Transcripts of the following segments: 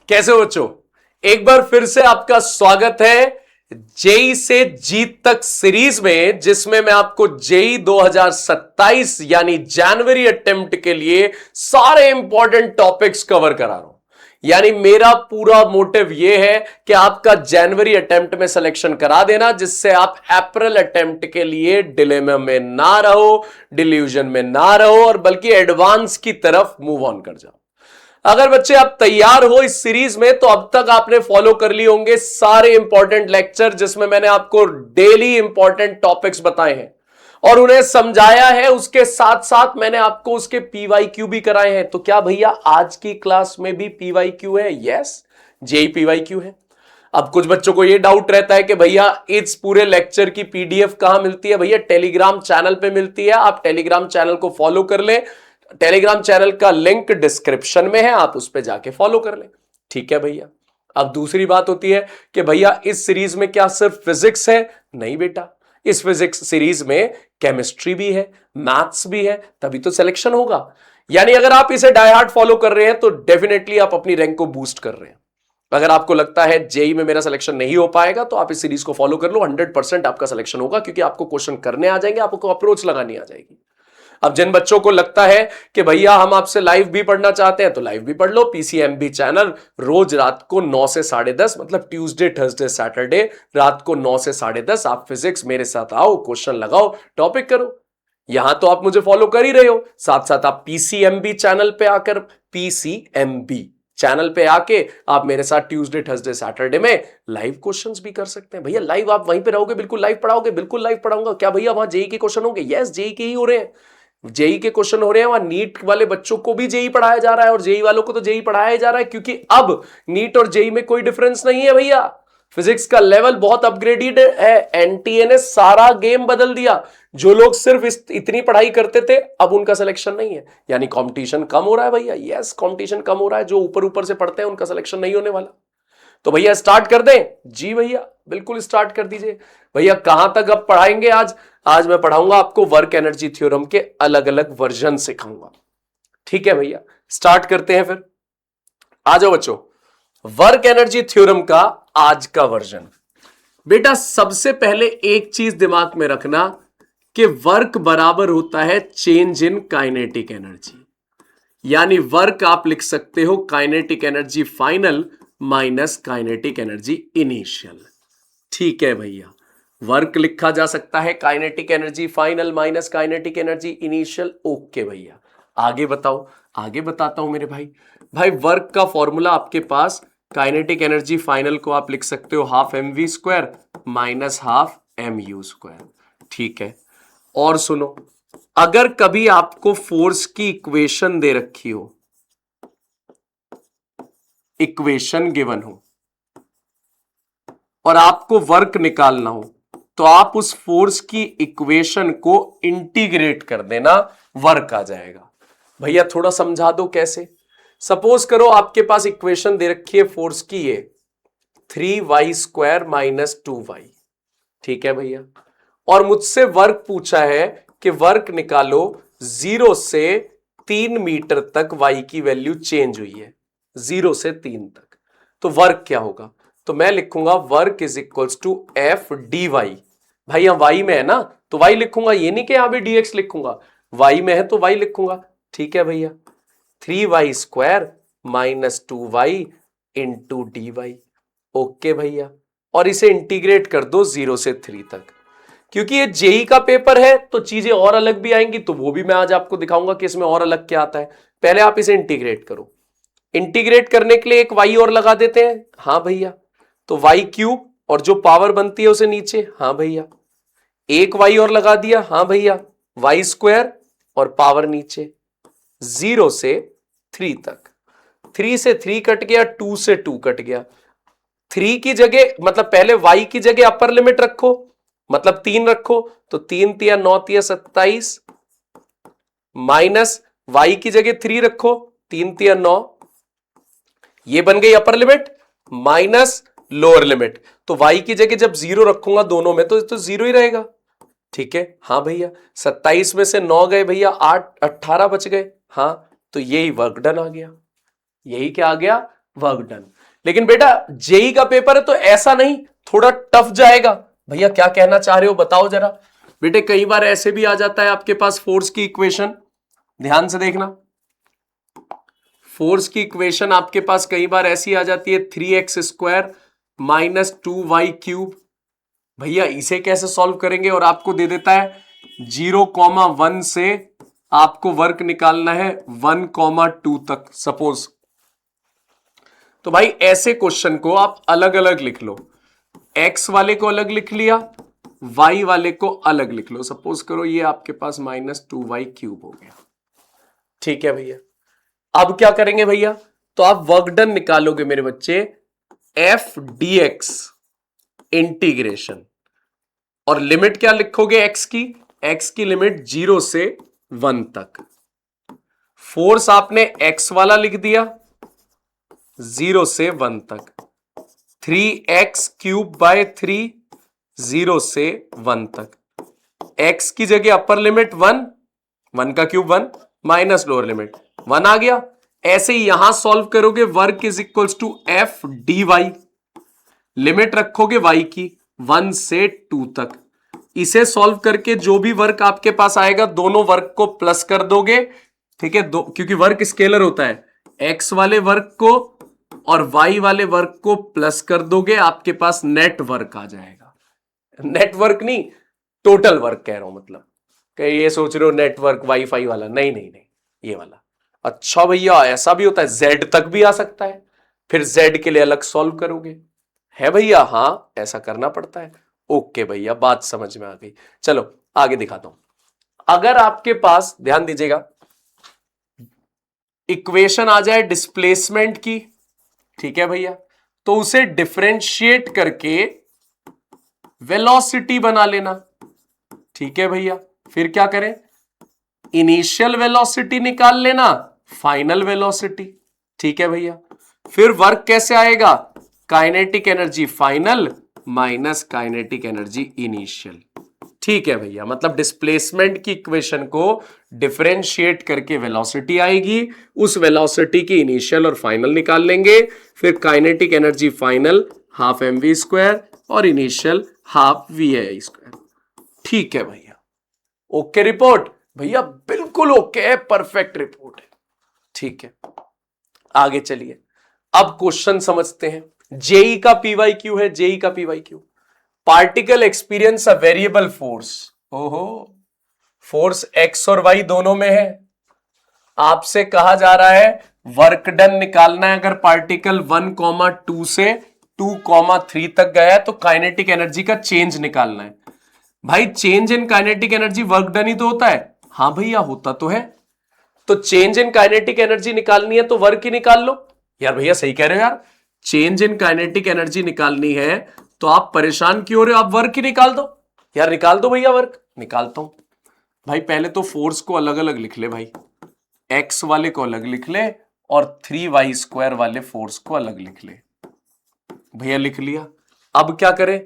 कैसे हो बच्चों? एक बार फिर से आपका स्वागत है जेई से जीत तक सीरीज में, जिसमें मैं आपको जेई 2027 यानी जनवरी अटेम्प्ट के लिए सारे इंपॉर्टेंट टॉपिक्स कवर करा रहा हूं। यानी मेरा पूरा मोटिव यह है कि आपका जनवरी अटेम्प्ट में सिलेक्शन करा देना, जिससे आप अप्रैल अटेम्प्ट के लिए डिलेमा में ना रहो, डिल्यूजन में ना रहो, और बल्कि एडवांस की तरफ मूव ऑन कर जाओ। अगर बच्चे आप तैयार हो इस सीरीज में, तो अब तक आपने फॉलो कर लिए होंगे सारे इंपॉर्टेंट लेक्चर, जिसमें मैंने आपको डेली इंपॉर्टेंट टॉपिक्स बताए हैं और उन्हें समझाया है। उसके साथ साथ मैंने आपको उसके पीवाईक्यू भी कराए हैं। तो क्या भैया आज की क्लास में भी पीवाईक्यू है? यस, जेई पीवाईक्यू है। अब कुछ बच्चों को यह डाउट रहता है कि भैया इस पूरे लेक्चर की पीडीएफ कहां मिलती है? भैया टेलीग्राम चैनल पे मिलती है। आप टेलीग्राम चैनल को फॉलो कर लें। टेलीग्राम चैनल का लिंक डिस्क्रिप्शन में है, आप उस पर जाके फॉलो कर लें। ठीक है भैया। अब दूसरी बात होती है कि भैया इस सीरीज में क्या सिर्फ फिजिक्स है? नहीं बेटा, इस फिजिक्स सीरीज में केमिस्ट्री भी है, मैथ्स भी है, तभी तो सिलेक्शन होगा। यानी अगर आप इसे डाई हार्ड फॉलो कर रहे हैं तो डेफिनेटली आप अपनी रैंक को बूस्ट कर रहे हैं। अगर आपको लगता है जेई में मेरा सिलेक्शन नहीं हो पाएगा, तो आप इस सीरीज को फॉलो कर लो, 100% आपका सिलेक्शन होगा, क्योंकि आपको क्वेश्चन करने आ जाएंगे, आपको अप्रोच लगानी आ जाएगी। अब जिन बच्चों को लगता है कि भैया हम आपसे लाइव भी पढ़ना चाहते हैं, तो लाइव भी पढ़ लो। पीसीएमबी चैनल रोज रात को 9 से 10:30, मतलब ट्यूसडे थर्सडे सैटरडे रात को 9 से 10:30 आप फिजिक्स मेरे साथ आओ, क्वेश्चन लगाओ, टॉपिक करो। यहां तो आप मुझे फॉलो कर ही रहे हो, साथ साथ आप पीसीएमबी चैनल पे आकर, पीसीएमबी चैनल पे आके आप मेरे साथ ट्यूसडे थर्सडे सैटरडे में लाइव क्वेश्चंस भी कर सकते हैं। भैया लाइव आप वहीं पे रहोगे, बिल्कुल लाइव पढ़ाओगे? बिल्कुल लाइव पढ़ाऊंगा। क्या भैया वहां जेई के क्वेश्चन होंगे? यस, जेई के ही हो रहे हैं। जेई के क्वेश्चन हो रहे हैं। वहां नीट वाले बच्चों को भी जेई पढ़ाया जा रहा है, और जेई वालों को तो जेई पढ़ाया जा रहा है, क्योंकि अब नीट और जेई में कोई डिफरेंस नहीं है भैया। फिजिक्स का लेवल बहुत अपग्रेडेड है। एनटीए ने सारा गेम बदल दिया। जो लोग सिर्फ इतनी पढ़ाई करते थे, अब उनका सिलेक्शन नहीं है। यानी कंपटीशन कम हो रहा है भैया। यस, कंपटीशन कम हो रहा है। जो ऊपर ऊपर से पढ़ते हैं उनका सिलेक्शन नहीं होने वाला। तो भैया स्टार्ट कर दें? जी भैया, बिल्कुल स्टार्ट कर दीजिए। भैया कहां तक अब पढ़ाएंगे आज? आज मैं पढ़ाऊंगा आपको वर्क एनर्जी थ्योरम के अलग अलग वर्जन सिखाऊंगा। ठीक है भैया, स्टार्ट करते हैं फिर। आ जाओ बच्चों, वर्क एनर्जी थ्योरम का आज का वर्जन। बेटा सबसे पहले एक चीज दिमाग में रखना कि वर्क बराबर होता है चेंज इन काइनेटिक एनर्जी। यानी वर्क आप लिख सकते हो kinetic energy final minus kinetic energy initial. ठीक है भैया, वर्क लिखा जा सकता है kinetic energy final minus kinetic energy initial. Okay भैया, आगे बताओ। आगे बताता हूं मेरे भाई। भाई वर्क का फॉर्मूला आपके पास, काइनेटिक एनर्जी फाइनल को आप लिख सकते हो half mv square minus half mu square. ठीक है, और सुनो, अगर कभी आपको फोर्स की इक्वेशन दे रखी हो, इक्वेशन गिवन हो, और आपको वर्क निकालना हो, तो आप उस फोर्स की इक्वेशन को इंटीग्रेट कर देना, वर्क आ जाएगा। भैया थोड़ा समझा दो कैसे। सपोज करो आपके पास इक्वेशन दे रखी है फोर्स की, ये 3y स्क्वायर माइनस 2y। ठीक है भैया, और मुझसे वर्क पूछा है कि वर्क निकालो 0 से 3 मीटर तक y की वैल्यू चेंज हुई है, 0 से 3 तक, तो वर्क क्या होगा? तो मैं लिखूंगा work is equals to F D Y. भाई यहां वाई में है ना, तो वाई लिखूंगा, ये नहीं कि यहां भी डीएक्स लिखूंगा। वाई में है तो वाई लिखूंगा। ठीक है भैया, 3y square minus 2y into D Y. Okay भैया, और इसे इंटीग्रेट कर दो 0 से 3 तक। क्योंकि ये जेई का पेपर है तो चीजें और अलग भी आएंगी, तो वो भी मैं आज आपको दिखाऊंगा कि इसमें और अलग क्या आता है। पहले आप इसे इंटीग्रेट करो। इंटीग्रेट करने के लिए एक y और लगा देते हैं। हाँ भैया, तो y क्यूब, और जो पावर बनती है उसे नीचे। हाँ भैया, एक y और लगा दिया। हाँ भैया, y स्क्वायर और पावर नीचे, 0 से 3 तक। 3 से 3 कट गया, 2 से 2 कट गया। 3 की जगह, मतलब पहले y की जगह अपर लिमिट रखो, मतलब 3 रखो, तो 3 तिया 9 तिया 27, माइनस y की जगह 3 रखो, 3 तिया 9, ये बन गई upper limit, minus lower limit. तो y की जगह जब 0 रखूंगा दोनों में, तो 0 ही रहेगा। ठीक है, हाँ भैया, 27 में से 9 गए भैया, 8 18 बच गए। हाँ, तो यही वर्क डन आ गया। यही क्या आ गया? Work done. लेकिन बेटा जेई का पेपर है तो ऐसा नहीं, थोड़ा टफ जाएगा। भैया क्या कहना चाह रहे हो बताओ जरा। बेटे कई बार ऐसे भी आ जाता है आपके पास फोर्स की इक्वेशन, ध्यान से देखना। फोर्स की इक्वेशन आपके पास कई बार ऐसी आ जाती है 3x² माइनस 2y³ भैया इसे कैसे सॉल्व करेंगे, और आपको दे देता है 0,1 से आपको वर्क निकालना है 1,2 तक सपोज। तो भाई ऐसे क्वेश्चन को आप अलग अलग लिख लो, एक्स वाले को अलग लिख लिया, वाई वाले को अलग लिख लो। सपोज करो ये आपके पास -2y³ हो गया, ठीक है भैया। अब क्या करेंगे भैया, तो आप वर्क डन निकालोगे मेरे बच्चे f/dx इंटीग्रेशन, और लिमिट क्या लिखोगे x की लिमिट 0 से 1 तक। फोर्स आपने x वाला लिख दिया 0 से 1 तक, 3x³/3 0 से 1 तक। x की जगह अपर लिमिट 1, 1 का क्यूब 1 माइनस लोअर लिमिट 1 आ गया। ऐसे ही यहां सॉल्व करोगे, work is equals to f/dy, limit रखोगे y की 1 से 2 तक। इसे सॉल्व करके जो भी वर्क आपके पास आएगा दोनों वर्क को प्लस कर दोगे, ठीक है, क्योंकि वर्क स्केलर होता है, x वाले वर्क को और y वाले वर्क को प्लस कर दोगे, आपके पास नेट वर्क आ जाएगा। नेटवर्क नहीं, टोटल वर्क कह रहा हूं, मतलब कहीं ये सोच रहे हो नेटवर्क वाईफाई वाला, नहीं नहीं नहीं, ये वाला। अच्छा भैया ऐसा भी होता है, z तक भी आ सकता है, फिर z के लिए अलग सॉल्व करोगे, है भैया? हाँ ऐसा करना पड़ता है। ओके भैया बात समझ में आ गई। चलो आगे दिखाता हूं। अगर आपके पास ध्यान दीजिएगा इक्वेशन आ जाए डिस्प्लेसमेंट की, ठीक है भैया, तो उसे डिफरेंशिएट करके वेलोसिटी बना लेना, ठीक है भैया। फिर क्या करें, इनिशियल वेलोसिटी निकाल लेना, फाइनल वेलोसिटी, ठीक है भैया। फिर वर्क कैसे आएगा, kinetic energy final minus kinetic energy initial, ठीक है भैया। मतलब डिस्प्लेसमेंट की इक्वेशन को डिफरेंशिएट करके वेलोसिटी आएगी, उस वेलोसिटी की इनिशियल और फाइनल निकाल लेंगे, फिर काइनेटिक एनर्जी फाइनल ½ mv² और इनिशियल ½ vi², ठीक है भैया। ओके रिपोर्ट भैया, बिल्कुल ओके है, परफेक्ट रिपोर्ट है, ठीक है। आगे चलिए, अब क्वेश्चन समझते हैं। जेई का पीवाईक्यू है, जेई का PYQ, particle experience a variable force. ओहो, फोर्स एक्स और वाई दोनों में है, आपसे कहा जा रहा है वर्क डन निकालना है। अगर पार्टिकल 1,2 से 2,3 तक गया है तो काइनेटिक एनर्जी का चेंज निकालना है। भाई change in kinetic energy work done ही तो होता है। हाँ भैया होता तो है, तो चेंज इन काइनेटिक एनर्जी निकालनी है तो वर्क ही निकाल लो। यार भैया सही कह रहे हो यार, चेंज इन काइनेटिक एनर्जी निकालनी है तो आप परेशान क्यों हो रहे हो, आप वर्क ही निकाल दो। यार निकाल दो भैया, वर्क निकालता हूं। भाई पहले तो फोर्स को अलग अलग लिख ले भाई, एक्स वाले को अलग लिख ले और 3y² वाले फोर्स को अलग लिख ले। भैया लिख लिया। अब क्या करें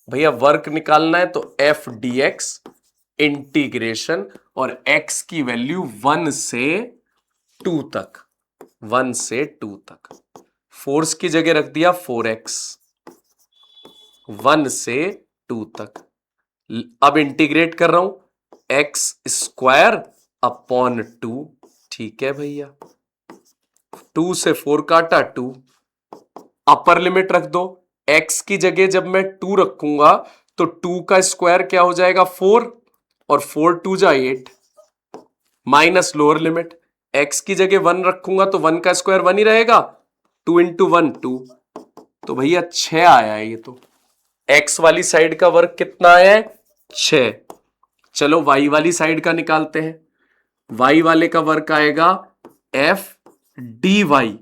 भैया, वर्क निकालना है तो f/dx इंटीग्रेशन, और x की वैल्यू 1 से 2 तक, 1 से 2 तक। फोर्स की जगह रख दिया 4x, 1 से 2 तक। अब इंटीग्रेट कर रहा हूं x² अपॉन 2, ठीक है भैया। 2 से 4 काटा 2, अपर लिमिट रख दो। x की जगह जब मैं 2 रखूंगा तो 2 का स्क्वायर क्या हो जाएगा 4, और 4 2 जा 8, माइनस लोअर लिमिट। x की जगह 1 रखूंगा तो 1 का स्क्वायर 1 ही रहेगा, 2 × 1 2, तो भैया 6 आया है ये तो। x वाली साइड का वर्क कितना आया है 6। चलो y वाली साइड का निकालते हैं। y वाले का वर्क आएगा f/dy,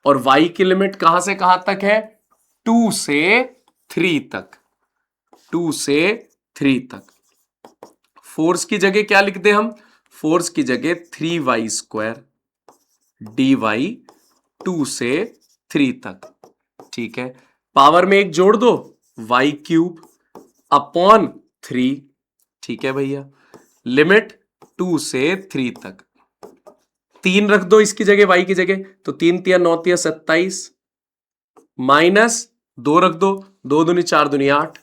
और y की लिमिट कहां से कहां तक है 2 से 3 तक, 2 से 3 तक। फोर्स की जगह क्या लिख दे हम, फोर्स की जगह 3y² dy 2 से 3 तक, ठीक है। पावर में एक जोड़ दो, y³ अपॉन 3, ठीक है भैया। लिमिट 2 से 3 तक, 3 रख दो इसकी जगह y की जगह, तो 3 × 3 = 9 × 27, माइनस 2 रख दो, 2 दूनी 4 दूनी 8,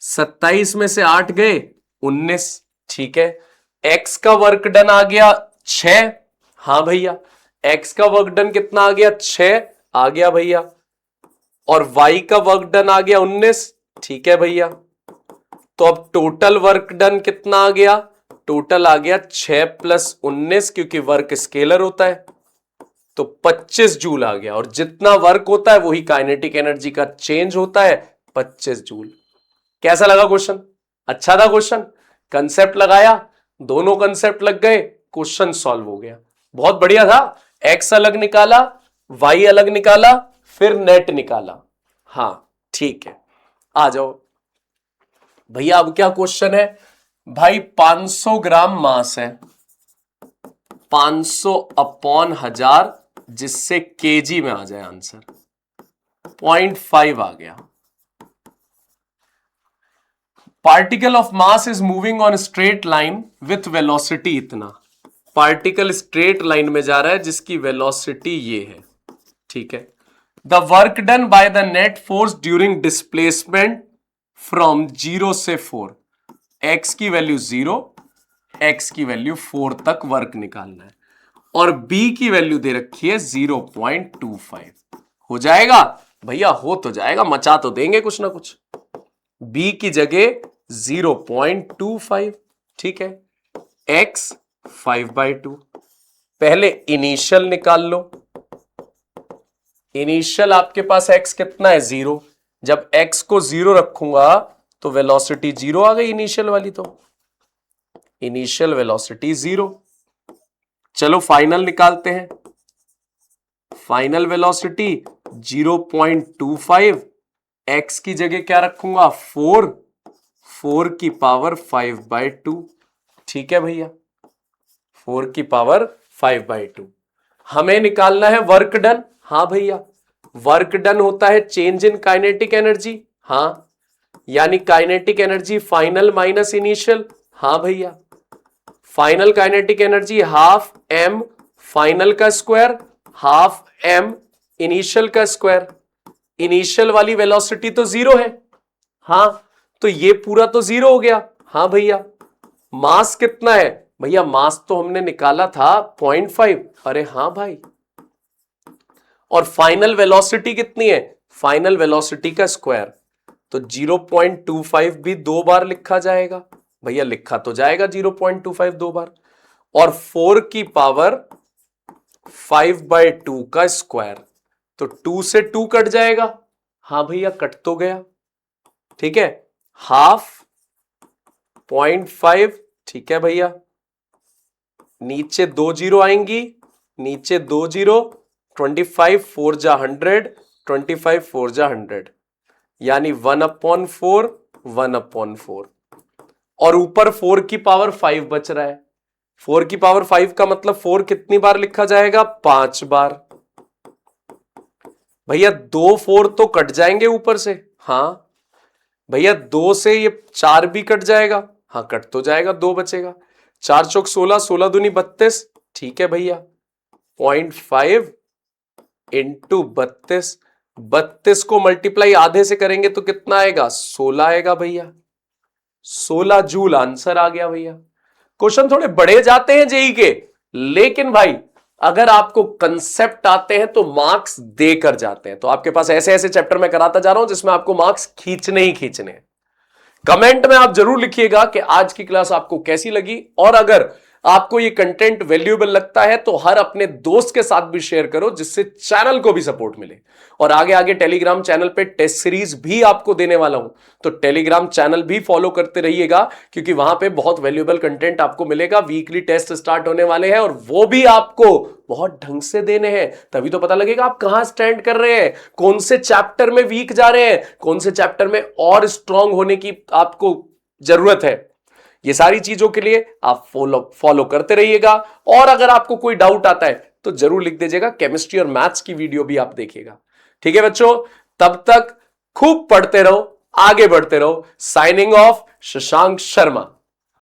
27 में से 8 गए 19, ठीक है। x का वर्क डन आ गया 6, हां भैया, x का वर्क डन कितना आ गया 6 आ गया भैया, और y का वर्क डन आ गया 19, ठीक है भैया। तो अब टोटल वर्क डन कितना आ गया, टोटल आ गया 6 + 19, क्योंकि वर्क स्केलर होता है, तो 25 जूल आ गया। और जितना वर्क होता है वही काइनेटिक एनर्जी का चेंज होता है, 25 जूल। कैसा लगा क्वेश्चन? अच्छा था क्वेश्चन, कंसेप्ट लगाया, दोनों कंसेप्ट लग गए, क्वेश्चन सॉल्व हो गया, बहुत बढ़िया था। एक्स अलग निकाला, वाई अलग निकाला, फिर नेट निकाला। हां ठीक है, आ जाओ भैया। अब क्या क्वेश्चन है भाई, 500 ग्राम मास है, 500 अपॉन 1000, जिससे केजी में आ जाए आंसर, 0.5 आ गया। Particle of mass is moving on straight line with velocity इतना, पार्टिकल स्ट्रेट लाइन में जा रहा है जिसकी वेलोसिटी ये है, ठीक है। The work done by the net force during displacement from 0 से 4, एक्स की वैल्यू 0, एक्स की वैल्यू 4 तक वर्क निकालना है, और बी की वैल्यू दे रखी है 0.25। हो जाएगा भैया, हो तो जाएगा, मचा तो देंगे कुछ ना कुछ। बी की जगह 0.25, ठीक है। एक्स 5/2, पहले इनिशियल निकाल लो। इनिशियल आपके पास एक्स कितना है 0, जब एक्स को 0 रखूंगा तो वेलोसिटी 0 आ गई इनिशियल वाली, तो इनिशियल वेलोसिटी 0। चलो फाइनल निकालते हैं, फाइनल वेलोसिटी 0.25, एक्स की जगह क्या रखूंगा 4, 4 की पावर 5/2, ठीक है भैया, 4 की पावर 5/2। हमें निकालना है वर्क डन, हां भैया, वर्क डन होता है चेंज इन काइनेटिक एनर्जी, हां, यानी kinetic energy final minus initial, हां भैया। Final kinetic energy half m final का स्क्वायर, हाफ m इनिशियल का स्क्वायर। इनिशियल वाली वेलोसिटी तो 0 है, हां, तो ये पूरा तो 0 हो गया, हां भैया। मास कितना है भैया, मास तो हमने निकाला था 0.5, अरे हां भाई। और फाइनल वेलोसिटी कितनी है, फाइनल वेलोसिटी का स्क्वायर, तो 0.25 भी 2 बार लिखा जाएगा भैया, लिखा तो जाएगा 0.25 2 बार, और 4 की पावर 5/2 का स्क्वायर, तो 2 से 2 कट जाएगा, हां भैया कट तो गया, ठीक है। हाफ 0.5, ठीक है भैया, नीचे 2 जीरो आएंगी, नीचे 2 जीरो, 25 4 जा 100, 25 4 जा 100, यानी 1/4, 1/4, और ऊपर 4 की पावर 5 बच रहा है। 4 की पावर 5 का मतलब 4 कितनी बार लिखा जाएगा, 5 बार। भैया 2 4 तो कट जाएंगे ऊपर से, हां भैया 2 से ये 4 भी कट जाएगा, हां कट तो जाएगा, 2 बचेगा, 4 चौक 16, 16 दूनी 32, ठीक है भैया। 0.5 इंटू 32, 32 को मल्टीप्लाई आधे से करेंगे तो कितना आएगा, 16 आएगा भैया, 16 जूल आंसर आ गया भैया। क्वेश्चन थोड़े बड़े जाते हैं जेई के, लेकिन भाई अगर आपको कंसेप्ट आते हैं तो मार्क्स देकर जाते हैं। तो आपके पास ऐसे ऐसे चैप्टर मैं कराता जा रहा हूं जिसमें आपको मार्क्स खींचने ही खींचने हैं। कमेंट में आप जरूर लिखिएगा कि आज की क्लास आपको कैसी लगी, और अगर आपको ये कंटेंट वैल्यूएबल लगता है तो हर अपने दोस्त के साथ भी शेयर करो, जिससे चैनल को भी सपोर्ट मिले। और आगे आगे टेलीग्राम चैनल पे टेस्ट सीरीज भी आपको देने वाला हूं, तो टेलीग्राम चैनल भी फॉलो करते रहिएगा, क्योंकि वहां पे बहुत वैल्यूएबल कंटेंट आपको मिलेगा। वीकली टेस्ट स्टार्ट होने वाले हैं और वो भी आपको बहुत ढंग से देने हैं, तभी तो पता लगेगा आप कहां स्टैंड कर रहे हैं, कौन से चैप्टर में वीक जा रहे हैं, कौन से चैप्टर में और स्ट्रांग होने की आपको जरूरत है। ये सारी चीजों के लिए आप फॉलो करते रहिएगा। और अगर आपको कोई डाउट आता है तो जरूर लिख दीजिएगा, केमिस्ट्री और मैथ्स की वीडियो भी आप देखिएगा। ठीक है बच्चों, तब तक खूब पढ़ते रहो, आगे बढ़ते रहो। Signing off, Shashank Sharma.